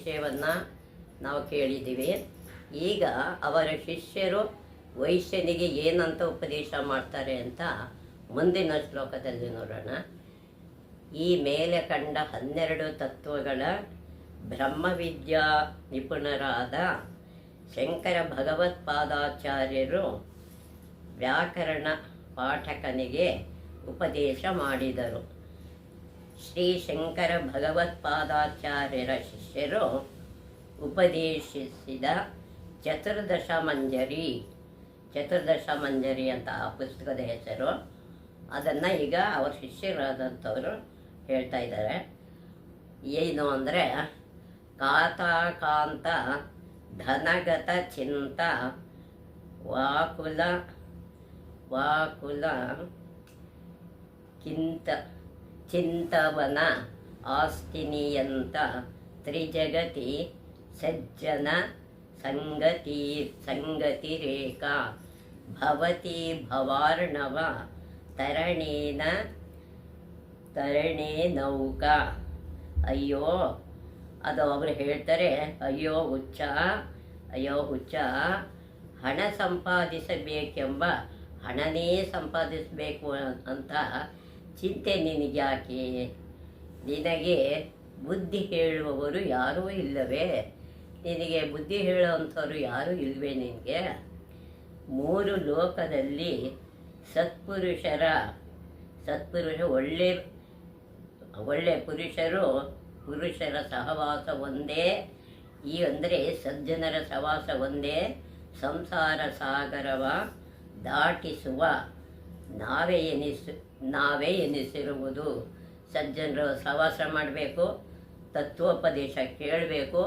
ವಿಷಯವನ್ನು ನಾವು ಕೇಳಿದ್ದೀವಿ. ಈಗ ಅವರ ಶಿಷ್ಯರು ವೈಶ್ಯನಿಗೆ ಏನಂತ ಉಪದೇಶ ಮಾಡ್ತಾರೆ ಅಂತ ಮುಂದಿನ ಶ್ಲೋಕದಲ್ಲಿ ನೋಡೋಣ. ಈ ಮೇಲೆ ಕಂಡ 12 ತತ್ವಗಳ ಬ್ರಹ್ಮವಿದ್ಯಾ ನಿಪುಣರಾದ ಶಂಕರ ಭಗವತ್ಪಾದಾಚಾರ್ಯರು ವ್ಯಾಕರಣ ಪಾಠಕನಿಗೆ ಉಪದೇಶ ಮಾಡಿದರು. ಶ್ರೀ ಶಂಕರ ಭಗವತ್ಪಾದಾಚಾರ್ಯರ ಶಿಷ್ಯರು ಉಪದೇಶಿಸಿದ ಚತುರ್ದಶ ಮಂಜರಿ ಅಂತ ಆ ಪುಸ್ತಕದ ಹೆಸರು. ಅದನ್ನು ಈಗ ಅವ್ರ ಶಿಷ್ಯರಾದಂಥವರು ಹೇಳ್ತಾ ಇದ್ದಾರೆ. ಏನು ಅಂದರೆ, ಕಾತಾಕಾಂತ ಧನಗತ ಚಿಂತ ವಾಕುಲ ಚಿಂತವನ ಆಸ್ತಿನಿಯಂತ ತ್ರಿಜಗತಿ ಸಜ್ಜನ ಸಂಗತಿರೇಕ ಭವತಿ ಭವಾರ್ಣವ ತರಣೇ ನೌಕಾ. ಅಯ್ಯೋ, ಅದು ಅವರು ಹೇಳ್ತಾರೆ, ಅಯ್ಯೋ ಹುಚ್ಚ, ಹಣ ಸಂಪಾದಿಸಬೇಕೆಂಬ ಹಣನೇ ಸಂಪಾದಿಸಬೇಕು ಅಂತ ಚಿಂತೆ ನಿನಗ್ಯಾಕೆ? ನಿನಗೆ ಬುದ್ಧಿ ಹೇಳುವವರು ಯಾರೂ ಇಲ್ಲವೇ? ನಿನಗೆ ಬುದ್ಧಿ ಹೇಳುವಂಥವ್ರು ಯಾರೂ ಇಲ್ಲವೇ ನಿನಗೆ? 3 ಲೋಕದಲ್ಲಿ ಸತ್ಪುರುಷ ಒಳ್ಳೆ ಪುರುಷರ ಸಹವಾಸ ಒಂದೇ. ಈ ಅಂದರೆ ಸಜ್ಜನರ ಸಹವಾಸ ಒಂದೇ ಸಂಸಾರ ಸಾಗರವ ದಾಟಿಸುವ ನಾವೇ ಎನಿಸಿರುವುದು. ಸಜ್ಜನರ ಸಹವಾಸ ಮಾಡಬೇಕು, ತತ್ವೋಪದೇಶ ಕೇಳಬೇಕು.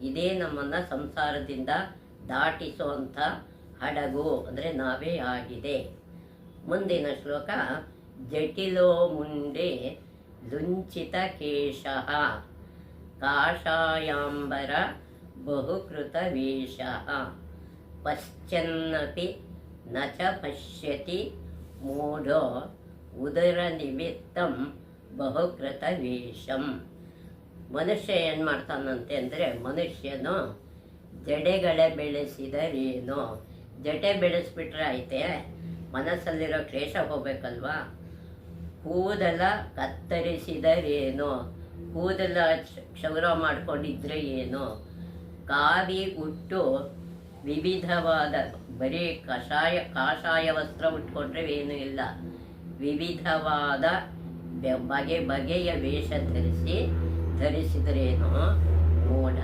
ಇದೇ ನಮ್ಮನ್ನು ಸಂಸಾರದಿಂದ ದಾಟಿಸುವಂಥ ಹಡಗು ಅಂದರೆ ನಾವೇ ಆಗಿದೆ. ಮುಂದಿನ ಶ್ಲೋಕ. ಜಟಿಲೋ ಮುಂಡೆ ಲುಂಚಿತ ಕೇಶಃ ಕಾಷಾಯಾಂಬರ ಬಹುಕೃತ ವೇಷಃ ಪಶ್ಚನ್ನಪಿ ನ ಚ ಪಶ್ಯತಿ ಮೂಢೋ ಉದರ ನಿಮಿತ್ತಂ ಬಹುಕೃತ ವೇಷಂ. ಮನುಷ್ಯ ಏನು ಮಾಡ್ತಾನಂತೆ ಅಂದರೆ, ಮನುಷ್ಯನು ಜಡೆಗಳೇ ಬೆಳೆಸಿದರೇನೋ. ಜಡೆ ಬೆಳೆಸ್ಬಿಟ್ರೆ ಐತೆ, ಮನಸ್ಸಲ್ಲಿರೋ ಕ್ಲೇಶ ಹೋಗ್ಬೇಕಲ್ವಾ. ಕೂದಲ ಕತ್ತರಿಸಿದರೇನೋ, ಕೂದಲ ಕ್ಷೌರ ಮಾಡಿಕೊಂಡಿದ್ರೆ ಏನೋ. ಕಾವಿ ಉಟ್ಟು ವಿವಿಧವಾದ ಬರೀ ಕಾಷಾಯ ವಸ್ತ್ರ ಉಟ್ಕೊಂಡ್ರೆ ಏನೂ ಇಲ್ಲ, ವಿವಿಧವಾದ ಬಗೆಯ ವೇಷ ಧರಿಸಿದರೇನೋ ಮೂಢ.